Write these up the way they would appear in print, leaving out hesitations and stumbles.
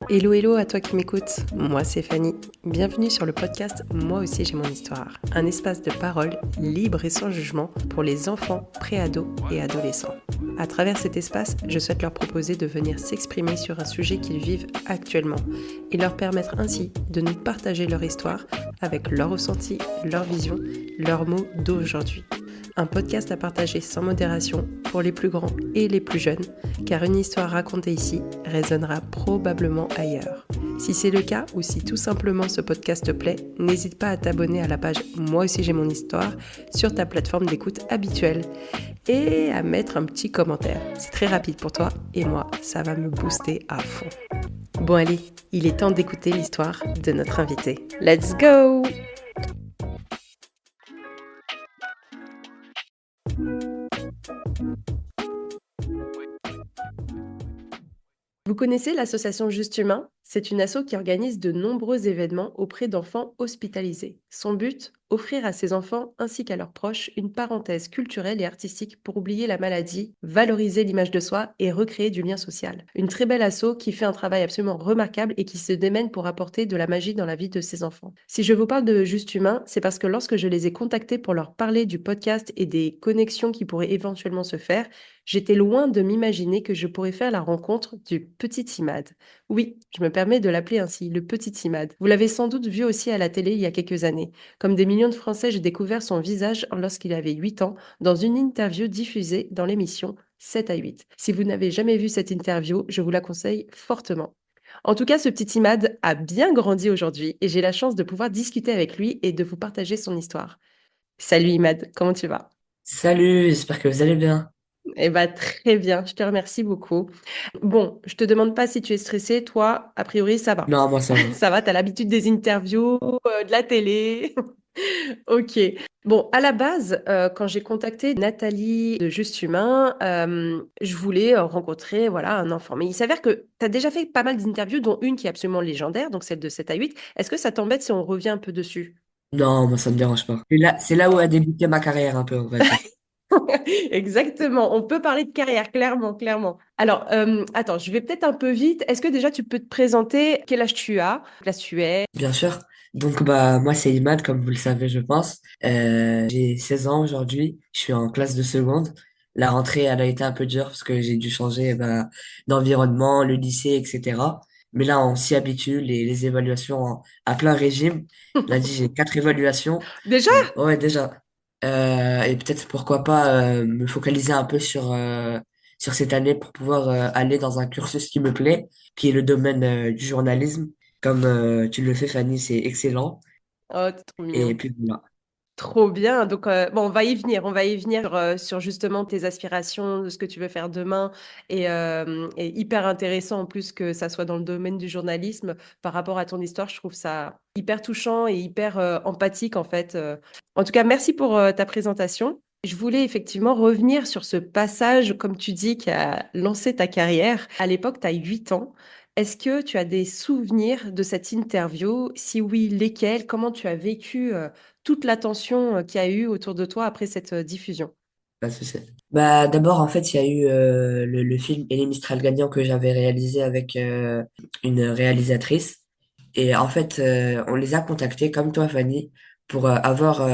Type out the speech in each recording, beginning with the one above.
Hello hello à toi qui m'écoutes, moi c'est Fanny. Bienvenue sur le podcast Moi aussi j'ai mon histoire, un espace de parole libre et sans jugement pour les enfants, préados et adolescents. À travers cet espace, je souhaite leur proposer de venir s'exprimer sur un sujet qu'ils vivent actuellement et leur permettre ainsi de nous partager leur histoire avec leurs ressentis, leur vision, leurs mots d'aujourd'hui. Un podcast à partager sans modération pour les plus grands et les plus jeunes, car une histoire racontée ici résonnera probablement ailleurs. Si c'est le cas ou si tout simplement ce podcast te plaît, n'hésite pas à t'abonner à la page Moi aussi j'ai mon histoire sur ta plateforme d'écoute habituelle et à mettre un petit commentaire. C'est très rapide pour toi et moi, ça va me booster à fond. Bon allez, il est temps d'écouter l'histoire de notre invité. Let's go! Vous connaissez l'association Juste Humain? C'est une asso qui organise de nombreux événements auprès d'enfants hospitalisés. Son but? Offrir à ces enfants ainsi qu'à leurs proches une parenthèse culturelle et artistique pour oublier la maladie, valoriser l'image de soi et recréer du lien social. Une très belle asso qui fait un travail absolument remarquable et qui se démène pour apporter de la magie dans la vie de ces enfants. Si je vous parle de Juste Humain, c'est parce que lorsque je les ai contactés pour leur parler du podcast et des connexions qui pourraient éventuellement se faire, j'étais loin de m'imaginer que je pourrais faire la rencontre du petit Imad. Oui, je me permets de l'appeler ainsi, le petit Imad. Vous l'avez sans doute vu aussi à la télé il y a quelques années. Comme des millions de Français, j'ai découvert son visage lorsqu'il avait 8 ans dans une interview diffusée dans l'émission 7 à 8. Si vous n'avez jamais vu cette interview, je vous la conseille fortement. En tout cas, ce petit Imad a bien grandi aujourd'hui et j'ai la chance de pouvoir discuter avec lui et de vous partager son histoire. Salut Imad, comment tu vas? Salut, j'espère que vous allez bien. Eh ben, très bien, je te remercie beaucoup. Bon, je te demande pas si tu es stressé, toi, a priori, ça va. Non, moi ça va. Ça va, tu as l'habitude des interviews, de la télé. Ok. Bon, à la base, quand j'ai contacté Nathalie de Juste Humain, je voulais rencontrer voilà, un enfant. Mais il s'avère que tu as déjà fait pas mal d'interviews, dont une qui est absolument légendaire, donc celle de 7 à 8. Est-ce que ça t'embête si on revient un peu dessus? Non, moi ça me dérange pas. C'est là où a débuté ma carrière un peu, on va dire. Exactement, on peut parler de carrière, clairement, clairement. Alors, attends, je vais peut-être un peu vite. Est-ce que déjà tu peux te présenter quel âge tu as? Quel âge tu es? Bien sûr. Donc bah moi c'est Imad, comme vous le savez, je pense. J'ai 16 ans aujourd'hui. Je suis en classe de seconde. La rentrée, elle a été un peu dure parce que j'ai dû changer d'environnement, le lycée, etc. Mais là, on s'y habitue. Les évaluations à plein régime. Lundi, j'ai 4 évaluations. Déjà? Ouais, déjà. Et peut-être pourquoi pas me focaliser un peu sur cette année pour pouvoir aller dans un cursus qui me plaît, qui est le domaine du journalisme. Comme tu le fais, Fanny, c'est excellent. Oh, t'es trop Et mignon. puis voilà. Trop bien. Donc, bon, on va y venir sur justement tes aspirations, de ce que tu veux faire demain. Et hyper intéressant en plus que ça soit dans le domaine du journalisme. Par rapport à ton histoire, je trouve ça hyper touchant et hyper empathique en fait. En tout cas, merci pour ta présentation. Je voulais effectivement revenir sur ce passage, comme tu dis, qui a lancé ta carrière. À l'époque, tu as 8 ans. Est-ce que tu as des souvenirs de cette interview? Si oui, lesquels? Comment tu as vécu toute l'attention qu'il y a eu autour de toi après cette diffusion? Pas de souci. Bah, d'abord, en fait, il y a eu le film Et les Mistral gagnants que j'avais réalisé avec une réalisatrice. Et en fait, on les a contactés, comme toi, Fanny, pour avoir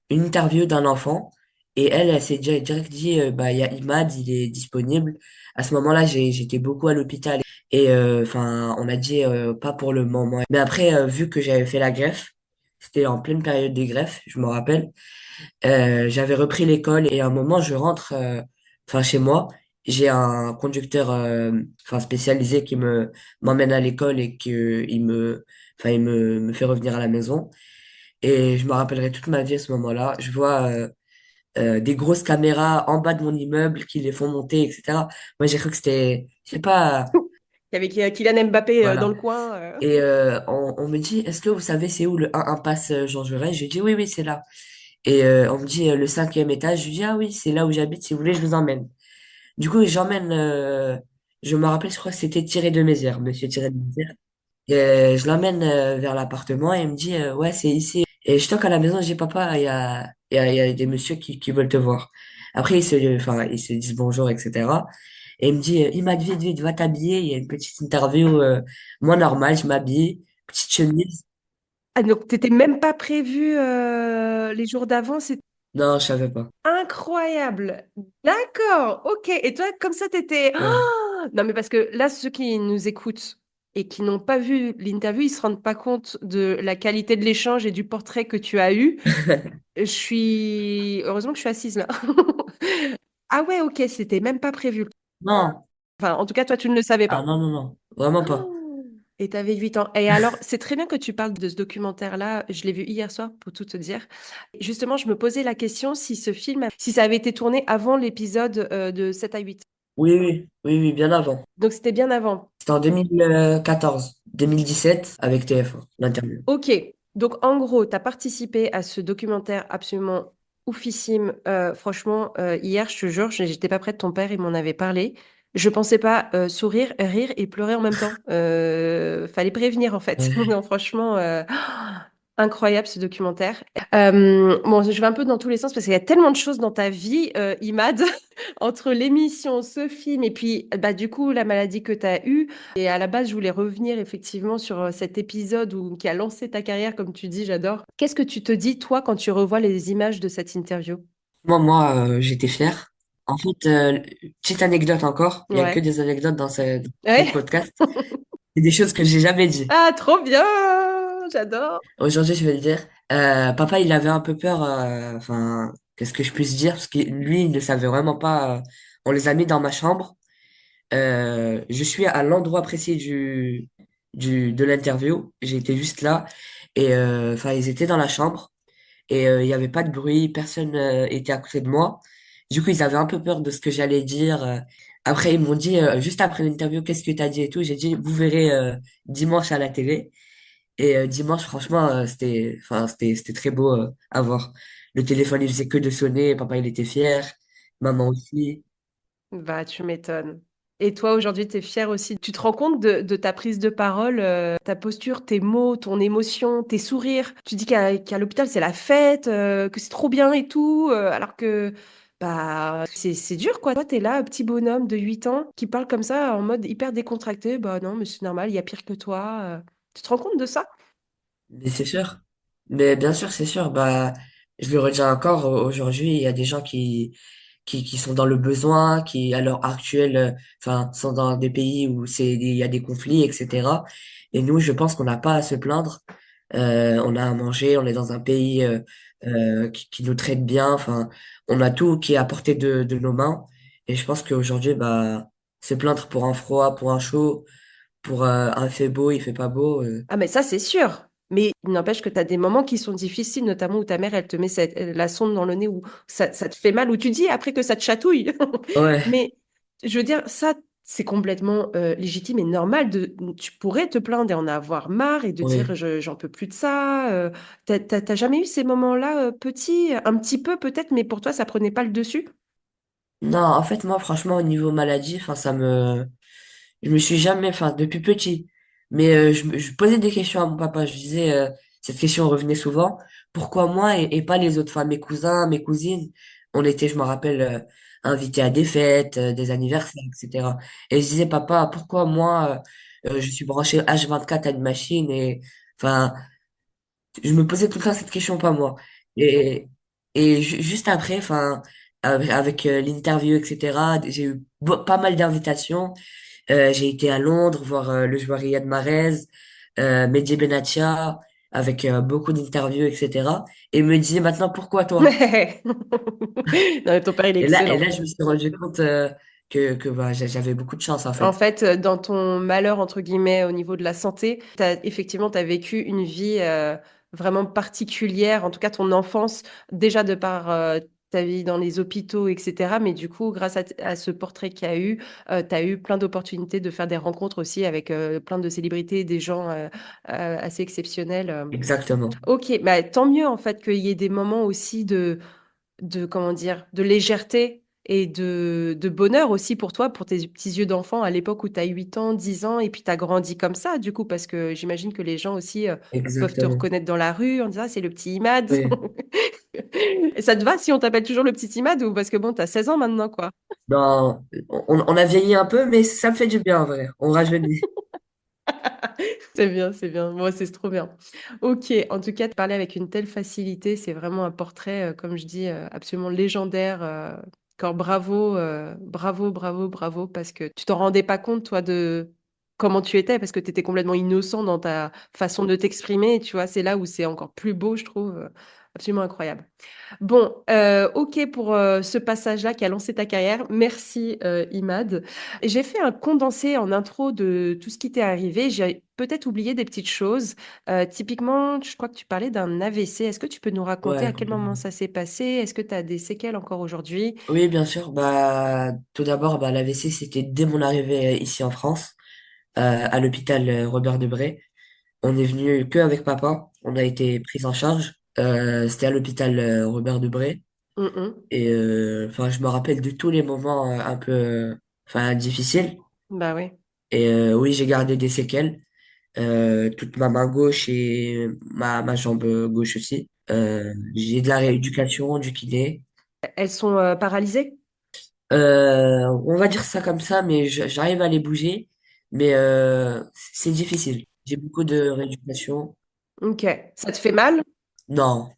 une interview d'un enfant. Et elle s'est direct dit, bah, il y a Imad, il est disponible. À ce moment-là, j'étais beaucoup à l'hôpital. Et enfin, on a dit, pas pour le moment. Mais après, vu que j'avais fait la greffe, c'était en pleine période des greffes, je me rappelle. J'avais repris l'école et à un moment, je rentre enfin chez moi. J'ai un conducteur enfin spécialisé qui me m'emmène à l'école et que il me fait revenir à la maison. Et je me rappellerai toute ma vie à ce moment-là. Je vois des grosses caméras en bas de mon immeuble qui les font monter, etc. Moi, j'ai cru que c'était, je sais pas, Il y avait Kylian Mbappé dans voilà. le coin. Et on me dit, est-ce que vous savez c'est où le 1 impasse Jean Jaurès? Je dis oui, oui, c'est là. Et on me dit le 5e étage. Je lui dis ah oui, c'est là où j'habite. Si vous voulez, je vous emmène. Du coup, j'emmène. Je me rappelle, je crois que c'était Thierry de Mézières, Monsieur Thierry de Mézières. Et, je l'emmène vers l'appartement et il me dit ouais, c'est ici. Et je toque à la maison, je dis, papa, il y a des messieurs qui veulent te voir. Après, ils se disent bonjour, etc. Et il me dit, Imad, vite, vite, va t'habiller. Il y a une petite interview, moi, normal, je m'habille, petite chemise. Ah, donc, t'étais même pas prévu les jours d'avant, c'est Non, je savais pas. incroyable. D'accord, ok. Et toi, comme ça, t'étais... Ouais. Ah non, mais parce que là, ceux qui nous écoutent et qui n'ont pas vu l'interview, ils se rendent pas compte de la qualité de l'échange et du portrait que tu as eu. Je suis... Heureusement que je suis assise là. Ah ouais, ok, c'était même pas prévu. Non. Enfin, en tout cas, toi, tu ne le savais Ah pas. non, non, non. Vraiment pas. Oh. Et tu avais 8 ans. Et alors, c'est très bien que tu parles de ce documentaire-là. Je l'ai vu hier soir, pour tout te dire. Justement, je me posais la question si ce film, si ça avait été tourné avant l'épisode de 7 à 8. Oui, oui, oui, oui, bien avant. Donc, c'était bien avant. C'était en 2014, 2017 avec TF1, l'interview. Ok. Donc, en gros, tu as participé à ce documentaire absolument oufissime. Franchement, hier, je te jure, j'étais pas prête. Ton père, il m'en avait parlé. Je pensais pas sourire, rire et pleurer en même temps. Fallait prévenir, en fait. Ouais. Non, franchement, incroyable ce documentaire. Bon, je vais un peu dans tous les sens parce qu'il y a tellement de choses dans ta vie, Imad, entre l'émission, ce film et puis bah, du coup la maladie que tu as eue. Et à la base, je voulais revenir effectivement sur cet épisode qui a lancé ta carrière, comme tu dis, j'adore. Qu'est-ce que tu te dis, toi, quand tu revois les images de cette interview? J'étais fier. En fait, petite anecdote encore, il y a que Ouais. des anecdotes dans ce Ouais. podcast. C'est des choses que j'ai jamais dit. Ah, trop bien! J'adore. Aujourd'hui, je vais le dire. Papa, il avait un peu peur, enfin, qu'est-ce que je puisse dire, parce que lui, il ne savait vraiment pas. On les a mis dans ma chambre. Je suis à l'endroit précis de l'interview. J'étais juste là. Et enfin, ils étaient dans la chambre. Et il n'y avait pas de bruit. Personne était à côté de moi. Du coup, ils avaient un peu peur de ce que j'allais dire. Après, ils m'ont dit, juste après l'interview, qu'est-ce que tu as dit et tout. J'ai dit, vous verrez dimanche à la télé. Et dimanche, franchement, c'était très beau à voir. Le téléphone, il faisait que de sonner. Papa, il était fier. Maman aussi. Bah, tu m'étonnes. Et toi, aujourd'hui, tu es fière aussi. Tu te rends compte de ta prise de parole, ta posture, tes mots, ton émotion, tes sourires. Tu dis qu'à l'hôpital, c'est la fête, que c'est trop bien et tout, alors que bah, c'est dur, quoi. Toi, tu es là, un petit bonhomme de 8 ans qui parle comme ça en mode hyper décontracté. Bah non, mais c'est normal, il y a pire que toi. Tu te rends compte de ça? Mais c'est sûr. Mais bien sûr, c'est sûr. Bah, je le redis encore, aujourd'hui, il y a des gens qui sont dans le besoin, qui, à l'heure actuelle, enfin, sont dans des pays où il y a des conflits, etc. Et nous, je pense qu'on n'a pas à se plaindre. On a à manger, on est dans un pays, qui nous traite bien. Enfin, on a tout qui est à portée de nos mains. Et je pense qu'aujourd'hui, bah, se plaindre pour un froid, pour un chaud, pour, un fait beau, il fait pas beau, Ah, mais ça, c'est sûr. Mais il n'empêche que tu as des moments qui sont difficiles, notamment où ta mère, elle te met la sonde dans le nez, où ça te fait mal, où tu dis après que ça te chatouille. ouais, Mais je veux dire, ça, c'est complètement légitime et normal. Tu pourrais te plaindre et en avoir marre et de dire, oui. j'en peux plus de ça. T'as jamais eu ces moments-là, petits, un petit peu peut-être, mais pour toi, ça prenait pas le dessus? Non, en fait, moi, franchement, au niveau maladie, enfin, je me suis jamais, enfin, depuis petit, mais je posais des questions à mon papa. Je disais, cette question revenait souvent. Pourquoi moi et pas les autres? Enfin, mes cousins, mes cousines, on était, je me rappelle, invités à des fêtes, des anniversaires, etc. Et je disais, papa, pourquoi moi, je suis branché H24 à une machine et, enfin, je me posais tout le temps cette question, pas moi. Et, juste après, enfin, avec l'interview, etc., j'ai eu pas mal d'invitations. J'ai été à Londres voir le joueur Riyad Mahrez, Mehdi Benatia, avec beaucoup d'interviews, etc. Et il me disait maintenant, pourquoi toi? Non, mais ton père, il est Et excellent. là, je me suis rendu compte que bah, j'avais beaucoup de chance, en En fait. fait, dans ton malheur, entre guillemets, au niveau de la santé, effectivement, tu as vécu une vie vraiment particulière, en tout cas ton enfance, déjà de par ta vie dans les hôpitaux, etc. Mais du coup, grâce à ce portrait qu'il y a eu, tu as eu plein d'opportunités de faire des rencontres aussi avec plein de célébrités, des gens assez exceptionnels. Exactement. Ok, bah, tant mieux en fait qu'il y ait des moments aussi comment dire, de légèreté et de bonheur aussi pour toi, pour tes petits yeux d'enfant à l'époque où tu as 8 ans, 10 ans, et puis tu as grandi comme ça, du coup, parce que j'imagine que les gens aussi peuvent te Exactement. reconnaître dans la rue en disant, ah, c'est le petit Imad. Oui. Et ça te va si on t'appelle toujours le petit Imad ou parce que bon, tu as 16 ans maintenant, quoi. Non, on a vieilli un peu, mais ça me fait du bien en vrai. On rajeunit. C'est bien, c'est bien. Moi, c'est trop bien. Ok, en tout cas, de parler avec une telle facilité, c'est vraiment un portrait, comme je dis, absolument légendaire. Encore bravo, bravo, bravo, bravo, parce que tu t'en rendais pas compte, toi, de comment tu étais, parce que tu étais complètement innocent dans ta façon de t'exprimer. Tu vois, c'est là où c'est encore plus beau, je trouve. Absolument incroyable. Bon, ok pour ce passage-là qui a lancé ta carrière. Merci, Imad. J'ai fait un condensé en intro de tout ce qui t'est arrivé. J'ai peut-être oublié des petites choses. Typiquement, je crois que tu parlais d'un AVC. Est-ce que tu peux nous raconter Ouais, à quel moment complètement. ça s'est passé? Est-ce que tu as des séquelles encore aujourd'hui? Oui, bien sûr. Bah, tout d'abord, bah, l'AVC, c'était dès mon arrivée ici en France, à l'hôpital Robert Debré. On est venu que avec papa. On a été pris en charge. C'était à l'hôpital Robert Debré. Mhm. Et enfin, je me rappelle de tous les moments un peu, enfin, difficiles. Bah oui. Et oui, j'ai gardé des séquelles. Toute ma main gauche et ma jambe gauche aussi. J'ai de la rééducation, du kiné. Elles sont paralysées? On va dire ça comme ça, mais j'arrive à les bouger. Mais c'est difficile. J'ai beaucoup de rééducation. Ok. Ça te fait mal? Non,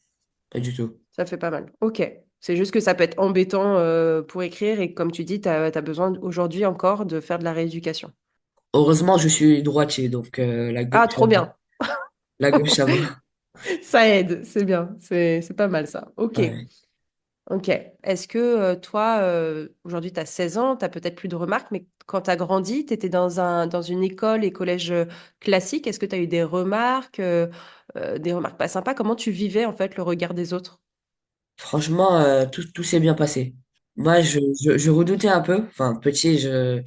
pas du tout. Ça fait pas mal. Ok. C'est juste que ça peut être embêtant pour écrire et comme tu dis, tu as besoin aujourd'hui encore de faire de la rééducation. Heureusement, je suis droitier, donc Ah, trop bien. la gauche, ça va. Ça aide, c'est bien, c'est pas mal ça. Ok, Ouais. ok. Est-ce que toi, aujourd'hui, tu as 16 ans, tu as peut-être plus de remarques, mais quand tu as grandi, tu étais dans une école et collège classique. Est-ce que tu as eu des remarques pas sympas? Comment tu vivais en fait le regard des autres? Franchement, tout s'est bien passé. Moi, je redoutais un peu. Enfin, petit, je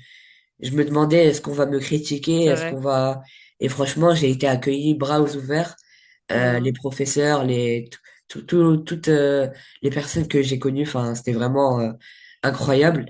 me demandais est-ce qu'on va me critiquer, C'est est-ce vrai. qu'on va... Et franchement, j'ai été accueilli bras ouverts. Les Mhm. professeurs, toutes les personnes que j'ai connues, enfin, c'était vraiment incroyable.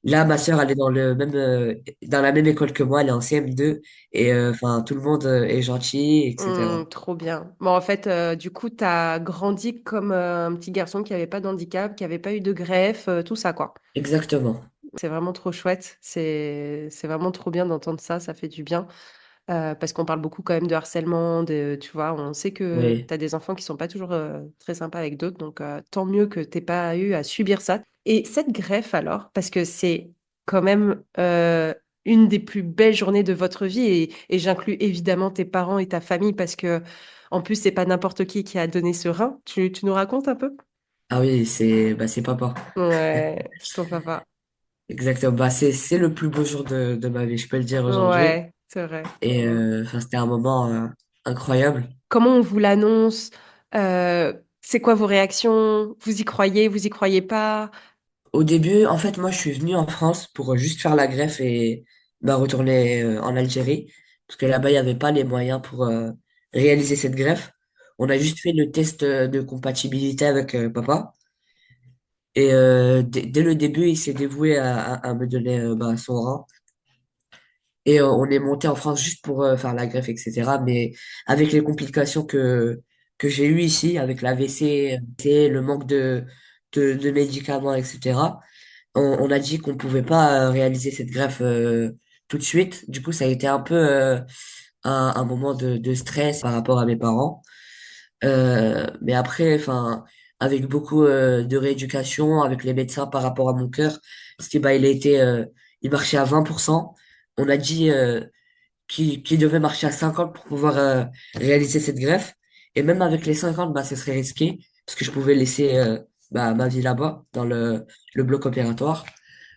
Là, ma sœur, elle est dans la même école que moi, elle est en CM2 et enfin, tout le monde est gentil, etc. Trop bien. Bon, en fait, du coup, tu as grandi comme un petit garçon qui n'avait pas de handicap, qui n'avait pas eu de greffe, tout ça, quoi. Exactement. C'est vraiment trop chouette. C'est vraiment trop bien d'entendre ça. Ça fait du bien. Parce qu'on parle beaucoup quand même de harcèlement. Tu vois, on sait que Oui. tu as des enfants qui sont pas toujours très sympas avec d'autres. Donc, tant mieux que tu pas eu à subir ça. Et cette greffe, alors, parce que c'est quand même une des plus belles journées de votre vie. Et j'inclus évidemment tes parents et ta famille parce que, en plus, c'est pas n'importe qui a donné ce rein. Tu nous racontes un peu? Ah oui, c'est papa. Ouais, ton papa. Exactement. Bah, c'est le plus beau jour de ma vie, je peux le dire aujourd'hui. Ouais, c'est vrai. Et enfin, c'était un moment incroyable. Comment on vous l'annonce? C'est quoi vos réactions? Vous y croyez? Vous y croyez pas? Au début, en fait, moi, je suis venu en France pour juste faire la greffe et bah, retourner en Algérie. Parce que là-bas, il n'y avait pas les moyens pour réaliser cette greffe. On a juste fait le test de compatibilité avec papa. Et dès le début, il s'est dévoué à me donner bah, son rein. Et on est monté en France juste pour faire la greffe, etc. Mais avec les complications que j'ai eues ici, avec l'AVC, le manque de médicaments, etc., on a dit qu'on pouvait pas réaliser cette greffe tout de suite. Du coup, ça a été un peu un moment de stress par rapport à mes parents. Mais après, enfin, avec beaucoup de rééducation, avec les médecins par rapport à mon cœur, parce que bah, il marchait à 20%. On a dit qu'il devait marcher à 50 pour pouvoir réaliser cette greffe. Et même avec les 50, bah, ce serait risqué, parce que je pouvais laisser bah, ma vie là-bas, dans le bloc opératoire.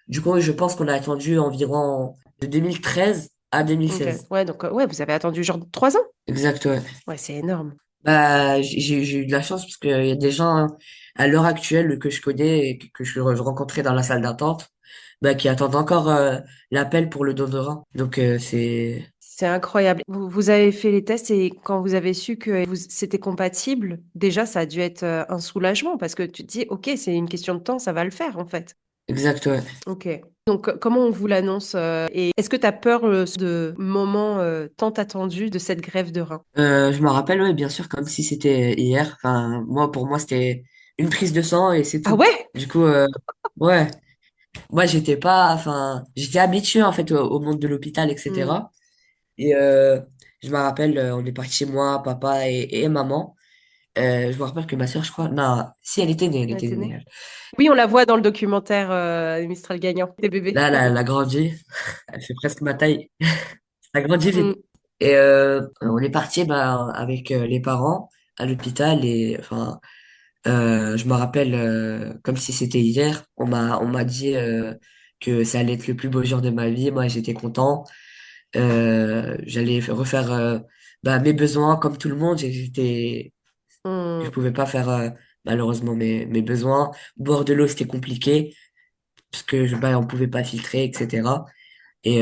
Du coup, je pense qu'on a attendu environ de 2013 à Ok. 2016. Ouais, donc ouais, vous avez attendu genre 3 ans? Exact, ouais. Ouais, c'est énorme. Bah, j'ai eu de la chance parce qu'il y a des gens à l'heure actuelle que je connais et que je rencontrais dans la salle d'attente, bah, qui attendent encore l'appel pour le don de rein. Donc, C'est incroyable. Vous avez fait les tests et quand vous avez su que c'était compatible, déjà, ça a dû être un soulagement parce que tu te dis, OK, c'est une question de temps, ça va le faire en fait. Exact, ouais. Ok. Donc, comment on vous l'annonce et est-ce que tu as peur de moment tant attendu de cette grève de rein? Je me rappelle, ouais, bien sûr, comme si c'était hier. Enfin, moi, pour moi, c'était une prise de sang et c'est Ah tout. ouais? Du coup, ouais, moi, j'étais pas, enfin, j'étais habitué, en fait, au monde de l'hôpital, Hmm. etc. Et je me rappelle, on est parti chez moi, papa et maman. Je me rappelle que ma soeur, je crois, non, si, elle était née, elle Elle était était née. née? Oui, on la voit dans le documentaire Mistral gagnant des bébés. Là, elle a grandi. Elle fait presque ma taille. Elle a grandi vite. Hmm. Et on est parti bah, avec les parents à l'hôpital et enfin je me rappelle comme si c'était hier, on m'a dit que ça allait être le plus beau jour de ma vie. Moi j'étais content. J'allais refaire bah, mes besoins comme tout le monde. Je Hmm. pouvais pas faire malheureusement mes besoins. Boire de l'eau c'était compliqué parce que bah, on pouvait pas filtrer, etc. Et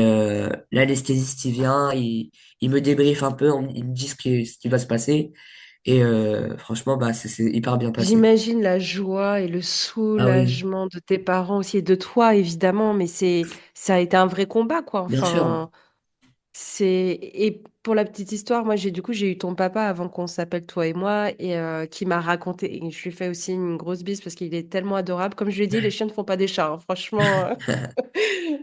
l'anesthésiste, il vient, il me débriefe un peu, il me dit ce qui va se passer. Et franchement, bah, ça s'est hyper bien passé. J'imagine la joie et le Ah oui, soulagement de tes parents aussi et de toi évidemment, mais ça a été un vrai combat quoi. bien sûr. Enfin, et pour la petite histoire, moi j'ai eu ton papa avant qu'on s'appelle toi et moi et qui m'a raconté. Et je lui fais aussi une grosse bise parce qu'il est tellement adorable. Comme je lui ai dit, les chiens ne font pas des chats, hein. Franchement,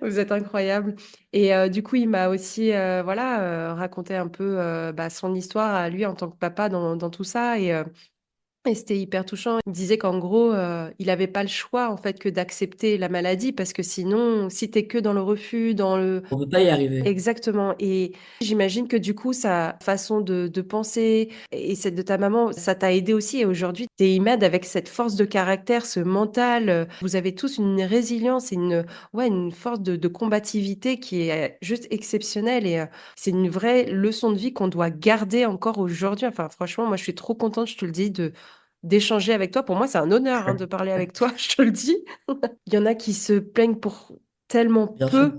vous êtes incroyables. Et du coup, il m'a aussi voilà raconté un peu bah, son histoire à lui en tant que papa dans tout ça et c'était hyper touchant. Il disait qu'en gros, il n'avait pas le choix en fait que d'accepter la maladie parce que sinon, si t'es que dans le refus, dans le On peut pas y arriver. exactement. Et j'imagine que du coup, sa façon de penser et celle de ta maman, ça t'a aidé aussi. Et aujourd'hui, t'es Imad avec cette force de caractère, ce mental. Vous avez tous une résilience et ouais, une force de combativité qui est juste exceptionnelle. Et c'est une vraie leçon de vie qu'on doit garder encore aujourd'hui. Enfin, franchement, moi, je suis trop contente, je te le dis, d'échanger avec toi. Pour moi, c'est un honneur hein, de parler avec toi, je te le dis. Il y en a qui se plaignent pour tellement Bien sûr. peu.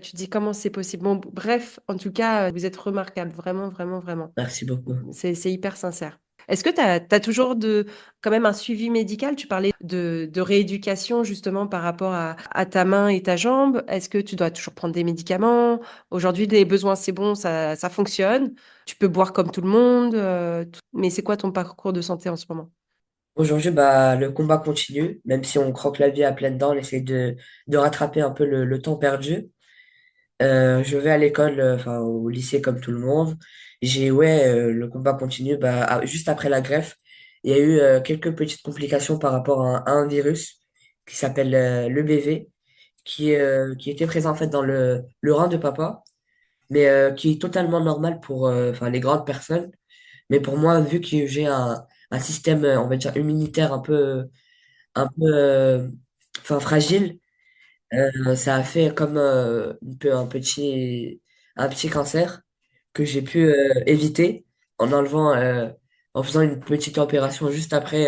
Tu te dis comment c'est possible. Bon, bref, en tout cas, vous êtes remarquables, vraiment, vraiment, vraiment. Merci beaucoup. C'est hyper sincère. Est-ce que tu as, toujours quand même un suivi médical? Tu parlais de rééducation justement par rapport à ta main et ta jambe. Est-ce que tu dois toujours prendre des médicaments? Aujourd'hui, les besoins, c'est bon, ça fonctionne. Tu peux boire comme tout le monde. Mais c'est quoi ton parcours de santé en ce moment? Aujourd'hui, bah, le combat continue. Même si on croque la vie à pleines dents, on essaie de rattraper un peu le temps perdu. Je vais à l'école, enfin au lycée comme tout le monde. Ouais, le combat continue. Bah, juste après la greffe, il y a eu quelques petites complications par rapport à un virus qui s'appelle l'EBV, qui était présent en fait dans le rein de papa, mais qui est totalement normal pour enfin, les grandes personnes. Mais pour moi, vu que j'ai un système, on va dire, immunitaire un peu enfin, fragile, ça a fait comme un petit cancer que j'ai pu éviter en en faisant une petite opération juste après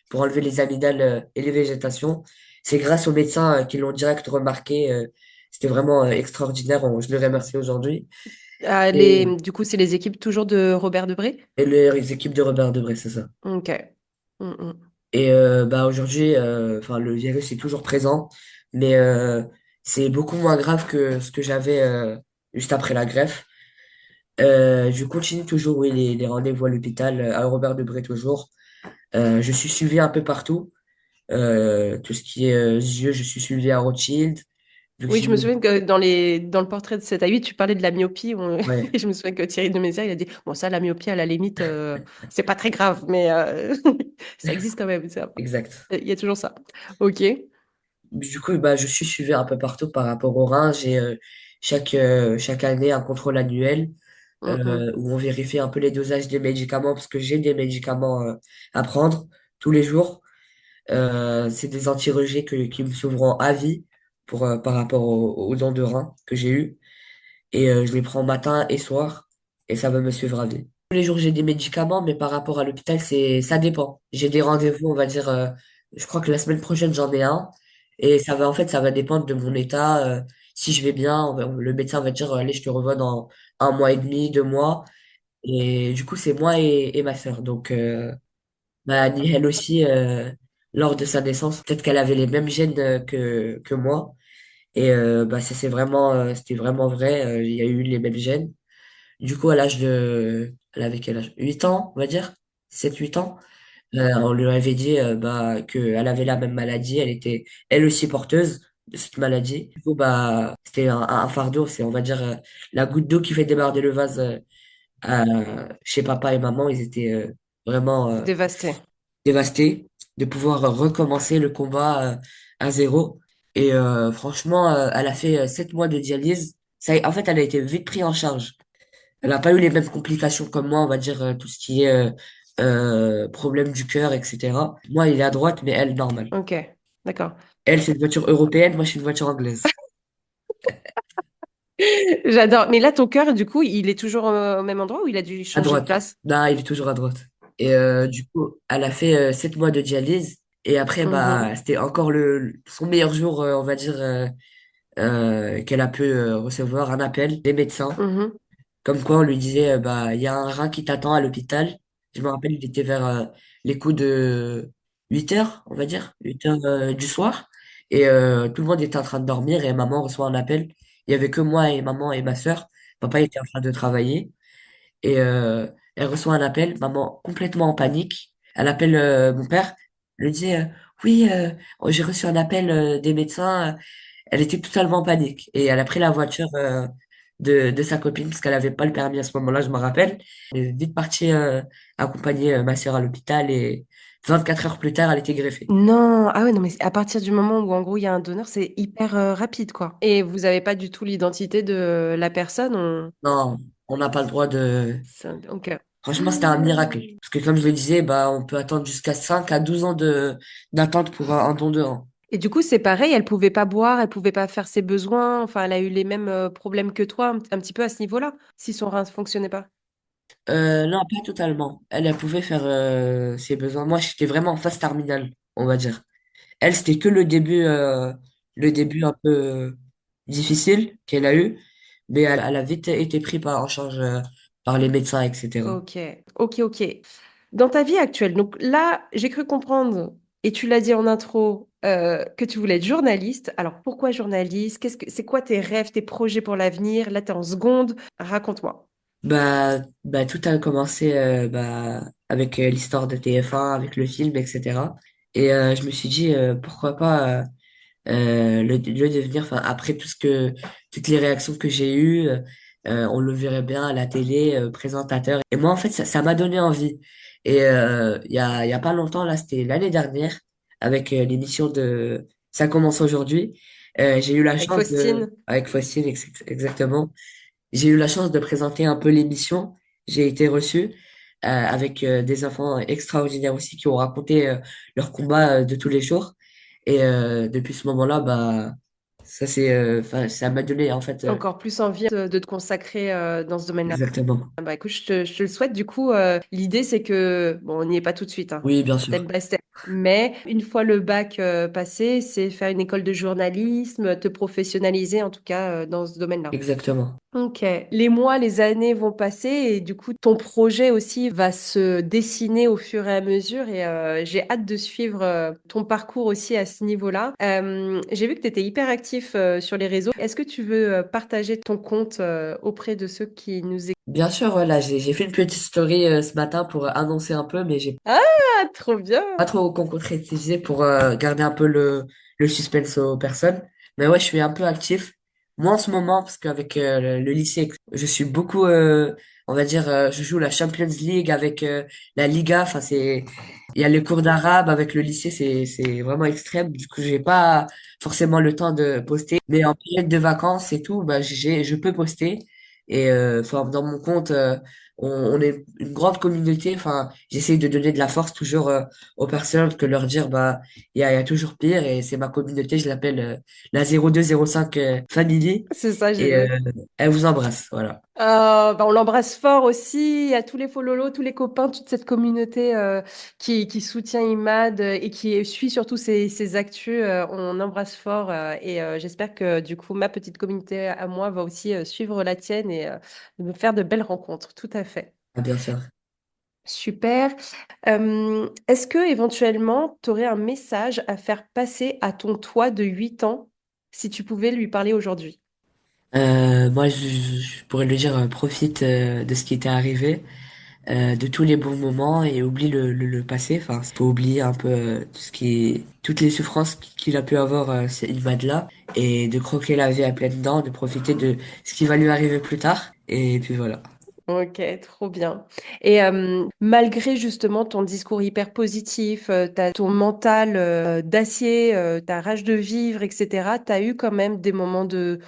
pour enlever les amygdales et les végétations. C'est grâce aux médecins qui l'ont direct remarqué. C'était vraiment extraordinaire. Je les remercie aujourd'hui. Ah, Et, du coup, c'est les équipes toujours de Robert Debré? et les équipes de Robert Debré, c'est ça. Ok. Mm, mm. Et bah aujourd'hui, enfin le virus est toujours présent, mais c'est beaucoup moins grave que ce que j'avais juste après la greffe. Je continue toujours oui, les rendez-vous à l'hôpital, à Robert Debré toujours. Je suis suivi un peu partout. Tout ce qui est yeux, je suis suivi à Rothschild. Vu que Oui, j'ai je me souviens que dans le portrait de 7 à 8, tu parlais de la myopie. ouais, Et je me souviens que Thierry de Maizière, il a dit, bon, ça, la myopie, à la limite, c'est pas très grave, mais ça existe quand même. exact. Il y a toujours ça. Ok. Du coup, bah, je suis suivi un peu partout par rapport au rein. J'ai chaque année un contrôle annuel Mm, mm. où on vérifie un peu les dosages des médicaments parce que j'ai des médicaments à prendre tous les jours. C'est des antirejets qui me sauveront à vie par rapport aux dents de rein que j'ai eues. Et je les prends matin et soir et ça va me suivre à vie. Tous les jours, j'ai des médicaments, mais par rapport à l'hôpital, ça dépend. J'ai des rendez-vous, on va dire, je crois que la semaine prochaine, j'en ai un. Et en fait, ça va dépendre de mon état. Si je vais bien, le médecin va dire, allez, je te revois dans un mois et demi, 2 mois. Et du coup, c'est moi et ma sœur. Donc, bah, ni elle aussi, lors de sa naissance. Peut-être qu'elle avait les mêmes gènes que moi. Et bah, c'était vraiment vrai. Il y a eu les mêmes gènes. Du coup, elle avait quel âge? 8 ans, on va dire? 7 8 ans. On lui avait dit bah, qu'elle avait la même maladie. Elle était elle aussi porteuse de cette maladie. Du coup, bah, c'était un fardeau. C'est, on va dire, la goutte d'eau qui fait déborder le vase chez papa et maman. Ils étaient vraiment Dévasté. dévastés de pouvoir recommencer le combat à zéro. Et franchement, elle a fait 7 mois de dialyse. En fait, elle a été vite prise en charge. Elle n'a pas eu les mêmes complications comme moi, on va dire tout ce qui est problème du cœur, etc. Moi, il est à droite, mais elle, normale. Ok, d'accord. Elle, c'est une voiture européenne, moi, je suis une voiture anglaise. J'adore. Mais là, ton cœur, du coup, il est toujours au même endroit ou il a dû À changer de droite. place? Non, il est toujours à droite. Et du coup, elle a fait 7 mois de dialyse. Et après, Mhm, bah, c'était encore son meilleur jour, on va dire, qu'elle a pu recevoir un appel des médecins. mhm. Comme quoi, on lui disait, bah, il y a un rein qui t'attend à l'hôpital. Je me rappelle, il était vers les coups de 8 heures, on va dire, 8 heures du soir. Et tout le monde était en train de dormir et maman reçoit un appel. Il y avait que moi et maman et ma sœur. Papa était en train de travailler. Et elle reçoit un appel, maman complètement en panique. Elle appelle mon père, lui dit, oui, j'ai reçu un appel des médecins. Elle était totalement en panique et elle a pris la voiture de sa copine parce qu'elle avait pas le permis à ce moment-là, je me rappelle. Elle est vite partie accompagner ma sœur à l'hôpital et 24 heures plus tard, elle était greffée. Non, ah ouais, non, mais à partir du moment où en gros il y a un donneur, c'est hyper rapide, quoi. Et vous avez pas du tout l'identité de la personne, Non, on n'a pas le droit de... Ok. Franchement, c'était un miracle. Parce que comme je le disais, bah, on peut attendre jusqu'à 5 à 12 ans d'attente pour un don de rein. Et du coup, c'est pareil, elle pouvait pas boire, elle pouvait pas faire ses besoins, enfin, elle a eu les mêmes problèmes que toi, un petit peu à ce niveau-là, si son rein ne fonctionnait pas. Non, pas totalement. Elle pouvait faire ses besoins. Moi, j'étais vraiment en phase terminale, on va dire. Elle, c'était que le début un peu difficile qu'elle a eu, mais elle a vite été prise en charge par les médecins, etc. Ok, ok, ok. Dans ta vie actuelle, donc là, j'ai cru comprendre, et tu l'as dit en intro, que tu voulais être journaliste. Alors pourquoi journaliste? C'est quoi tes rêves, tes projets pour l'avenir? Là, t'es en seconde. Raconte-moi. Bah, tout a commencé bah, avec l'histoire de TF1, avec le film, etc. Et je me suis dit, pourquoi pas le devenir, enfin, après toutes les réactions que j'ai eues, on le verrait bien à la télé, présentateur. Et moi, en fait, ça m'a donné envie. Et il y a pas longtemps, là, c'était l'année dernière, avec l'émission de Ça commence aujourd'hui, j'ai eu la Avec chance Faustine. avec Faustine, exactement, j'ai eu la chance de présenter un peu l'émission. J'ai été reçu avec des enfants extraordinaires aussi qui ont raconté leur combat de tous les jours. Et depuis ce moment-là, bah, enfin, ça m'a donné en fait Encore plus envie de te consacrer dans ce domaine-là. exactement. Ah bah écoute, je te le souhaite. Du coup, l'idée, c'est que, bon, on n'y est pas tout de suite, hein, Oui, bien step sûr, by step. Mais une fois le bac passé, c'est faire une école de journalisme, te professionnaliser en tout cas dans ce domaine-là. exactement. Ok, les mois, les années vont passer et du coup, ton projet aussi va se dessiner au fur et à mesure et j'ai hâte de suivre ton parcours aussi à ce niveau-là. J'ai vu que tu étais hyper actif sur les réseaux. Est-ce que tu veux partager ton compte auprès de ceux qui nous écoutent? Bien sûr, voilà, j'ai fait une petite story ce matin pour annoncer un peu, mais j'ai Ah, trop bien! pas trop concrétisé pour garder un peu le suspense aux personnes. Mais ouais, je suis un peu actif. Moi en ce moment, parce qu'avec le lycée, je suis beaucoup, on va dire, je joue la Champions League avec la Liga. Enfin, il y a les cours d'arabe avec le lycée, c'est vraiment extrême. Du coup, j'ai pas forcément le temps de poster. Mais en période de vacances et tout, bah, je peux poster. Et enfin, dans mon compte, on est une grande communauté. Enfin, j'essaye de donner de la force toujours aux personnes, que leur dire, bah, il y a toujours pire. Et c'est ma communauté, je l'appelle la 0205 Family. C'est ça, j'ai Et vu. elle vous embrasse, voilà. Bah, on l'embrasse fort aussi, à tous les fololos, tous les copains, toute cette communauté qui soutient Imad et qui suit surtout ses actus. On embrasse fort et j'espère que du coup ma petite communauté à moi va aussi suivre la tienne et me faire de belles rencontres. Tout à fait. Ah, bien sûr. Super. Est-ce que éventuellement, tu aurais un message à faire passer à ton toi de 8 ans si tu pouvais lui parler aujourd'hui? Moi, je pourrais lui dire, profite de ce qui t'est arrivé, de tous les bons moments et oublie le passé. Enfin, faut oublier un peu tout ce toutes les souffrances qu'il a pu avoir ces Imad-là et de croquer la vie à pleines dents, de profiter de ce qui va lui arriver plus tard. Et puis voilà. Ok, trop bien. Et malgré justement ton discours hyper positif, ton mental d'acier, ta rage de vivre, etc., tu as eu quand même des moments de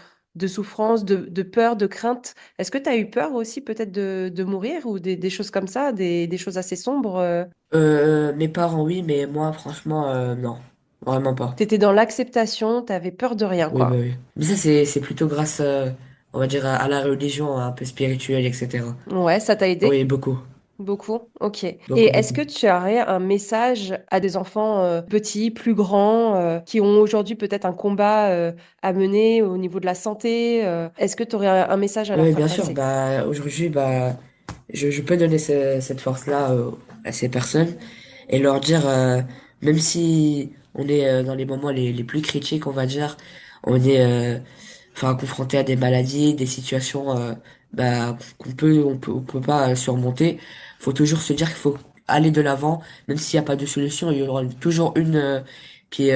souffrance, de peur, de crainte. Est-ce que tu as eu peur aussi peut-être de mourir ou des choses comme ça, des choses assez sombres? Mes parents, oui, mais moi, franchement, non, vraiment pas. Tu étais dans l'acceptation, tu avais peur de rien, Oui, bah quoi. oui. Mais ça, c'est plutôt grâce, on va dire, à la religion un peu spirituelle, etc. Ouais, ça t'a Oui, aidé? beaucoup, Beaucoup, ok. Et beaucoup, est-ce beaucoup. que tu aurais un message à des enfants petits, plus grands, qui ont aujourd'hui peut-être un combat à mener au niveau de la santé? Est-ce que tu aurais un message à leur Oui, faire bien sûr. passer? Bah, aujourd'hui, bah, je peux donner cette force-là à ces personnes et leur dire, même si on est dans les moments les plus critiques, on va dire, on est enfin confronté à des maladies, des situations bah, on peut pas surmonter. Faut toujours se dire qu'il faut aller de l'avant, même s'il n'y a pas de solution, il y aura toujours une qui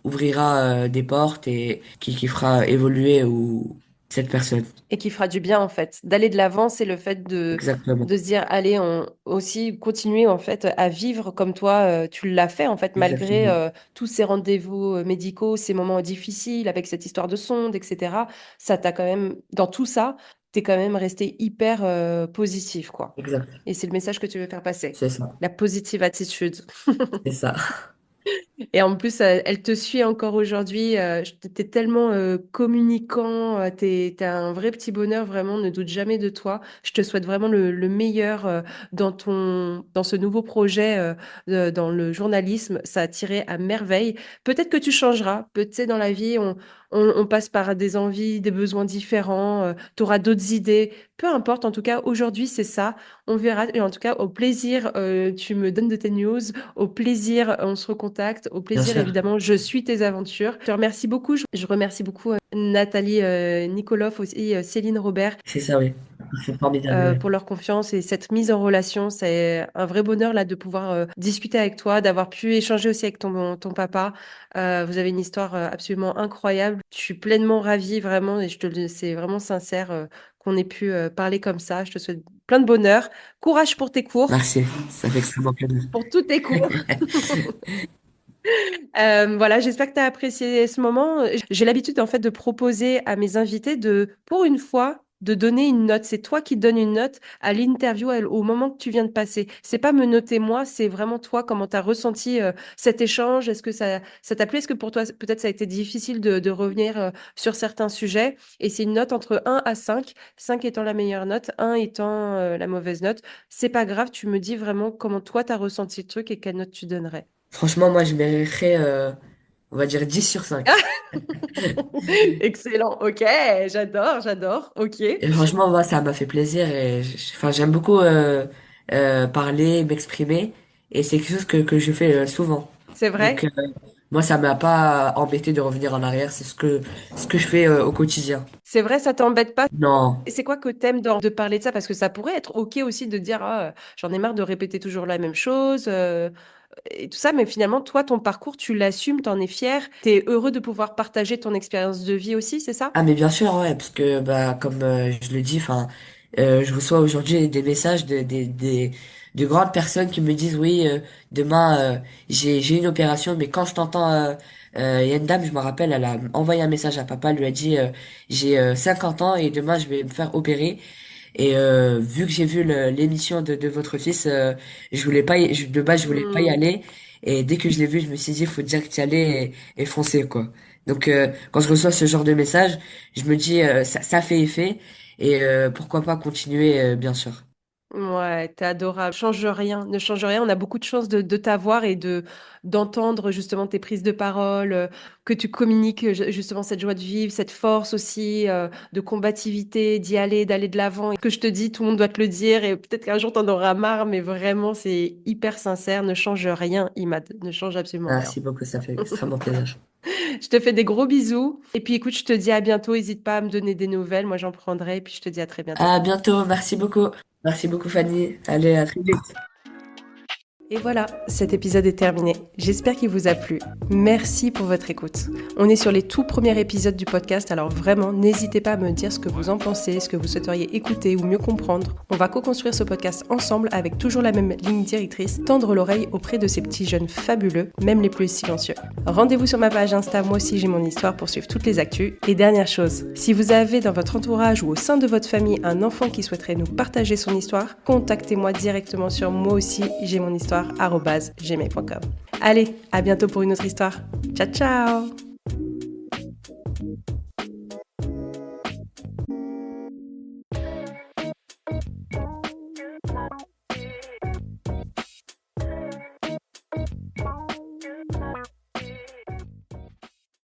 ouvrira des portes et qui fera évoluer ou cette personne. Et qui fera du bien en fait. D'aller de l'avant, c'est le fait Exactement, de se dire, allez, on aussi continuer en fait à vivre comme toi, tu l'as fait en fait, malgré exactement, tous ces rendez-vous médicaux, ces moments difficiles avec cette histoire de sonde, etc. Ça t'a quand même, dans tout ça, t'es quand même resté hyper positif, quoi. exact. Et c'est le message que tu veux faire passer. C'est ça, La positive attitude. c'est ça. Et en plus, elle te suit encore aujourd'hui. T'es tellement communicant. T'es un vrai petit bonheur, vraiment. Ne doute jamais de toi. Je te souhaite vraiment le meilleur dans ce nouveau projet dans le journalisme. Ça a tiré à merveille. Peut-être que tu changeras. Peut-être dans la vie, on passe par des envies, des besoins différents. Tu auras d'autres idées. Peu importe. En tout cas, aujourd'hui, c'est ça. On verra. Et en tout cas, au plaisir, tu me donnes de tes news. Au plaisir, on se recontacte. Au Bien plaisir, sûr, évidemment, je suis tes aventures. Je te remercie beaucoup. Je remercie beaucoup Nathalie Nikolov, aussi Céline Robert, c'est ça, oui. C'est formidable, ouais. pour leur confiance et cette mise en relation. C'est un vrai bonheur là de pouvoir discuter avec toi, d'avoir pu échanger aussi avec ton papa. Vous avez une histoire absolument incroyable. Je suis pleinement ravie, vraiment, et c'est vraiment sincère qu'on ait pu parler comme ça. Je te souhaite plein de bonheur. Courage pour tes cours, Merci, ça fait extrêmement plaisir. pour tous tes cours. Voilà, j'espère que tu as apprécié ce moment. J'ai l'habitude en fait de proposer à mes invités pour une fois, de donner une note. C'est toi qui donnes une note à l'interview, au moment que tu viens de passer. C'est pas me noter moi, c'est vraiment toi, comment tu as ressenti cet échange. Est-ce que ça t'a plu? Est-ce que pour toi, peut-être ça a été difficile de revenir sur certains sujets? Et c'est une note entre 1 à 5, 5 étant la meilleure note, 1 étant la mauvaise note. C'est pas grave, tu me dis vraiment comment toi tu as ressenti le truc et quelle note tu donnerais. Franchement, moi, je mériterais, on va dire 10/5. Excellent. Ok, j'adore, j'adore. Ok, Et franchement, moi, ça m'a fait plaisir et enfin, j'aime beaucoup parler, m'exprimer et c'est quelque chose que je fais souvent. c'est Donc, vrai. moi, ça m'a pas embêté de revenir en arrière, c'est ce que je fais au quotidien. C'est vrai, ça t'embête pas. Non. Et c'est quoi que t'aimes de parler de ça? Parce que ça pourrait être ok aussi de dire ah, j'en ai marre de répéter toujours la même chose et tout ça. Mais finalement, toi, ton parcours, tu l'assumes, t'en es fier. T'es heureux de pouvoir partager ton expérience de vie aussi, c'est ça? Ah mais bien sûr ouais parce que bah comme je le dis enfin je reçois aujourd'hui des messages de grandes personnes qui me disent oui demain j'ai une opération mais quand je t'entends il y a une dame je me rappelle elle a envoyé un message à papa elle lui a dit j'ai 50 ans et demain je vais me faire opérer et vu que j'ai vu l'émission de votre fils je voulais pas de base je voulais pas y Hmm. aller et dès que je l'ai vu je me suis dit faut dire que tu y allais et foncer quoi. Donc quand je reçois ce genre de message, je me dis ça fait effet et pourquoi pas continuer bien sûr. Ouais, tu adorable. Change rien, ne change rien. On a beaucoup de chance de t'avoir et d'entendre justement tes prises de parole, que tu communiques, justement cette joie de vivre, cette force aussi, de combativité, d'y aller, d'aller de l'avant et que je te dis, tout le monde doit te le dire et peut-être qu'un jour tu en auras marre, mais vraiment c'est hyper sincère. Ne change rien, Imad, ne change absolument rien. Merci beaucoup, ça fait extrêmement plaisir. Je te fais des gros bisous et puis écoute, je te dis à bientôt. Hésite pas à me donner des nouvelles, moi j'en prendrai et puis je te dis à très bientôt. À bientôt, merci beaucoup. Merci beaucoup, Fanny. Allez, à très vite. Et voilà, cet épisode est terminé. J'espère qu'il vous a plu. Merci pour votre écoute. On est sur les tout premiers épisodes du podcast, alors vraiment, n'hésitez pas à me dire ce que vous en pensez, ce que vous souhaiteriez écouter ou mieux comprendre. On va co-construire ce podcast ensemble avec toujours la même ligne directrice, tendre l'oreille auprès de ces petits jeunes fabuleux, même les plus silencieux. Rendez-vous sur ma page Insta, moi aussi j'ai mon histoire pour suivre toutes les actus. Et dernière chose, si vous avez dans votre entourage ou au sein de votre famille un enfant qui souhaiterait nous partager son histoire, contactez-moi directement sur moi aussi j'ai mon histoire @gmail.com. Allez, à bientôt pour une autre histoire. Ciao ciao.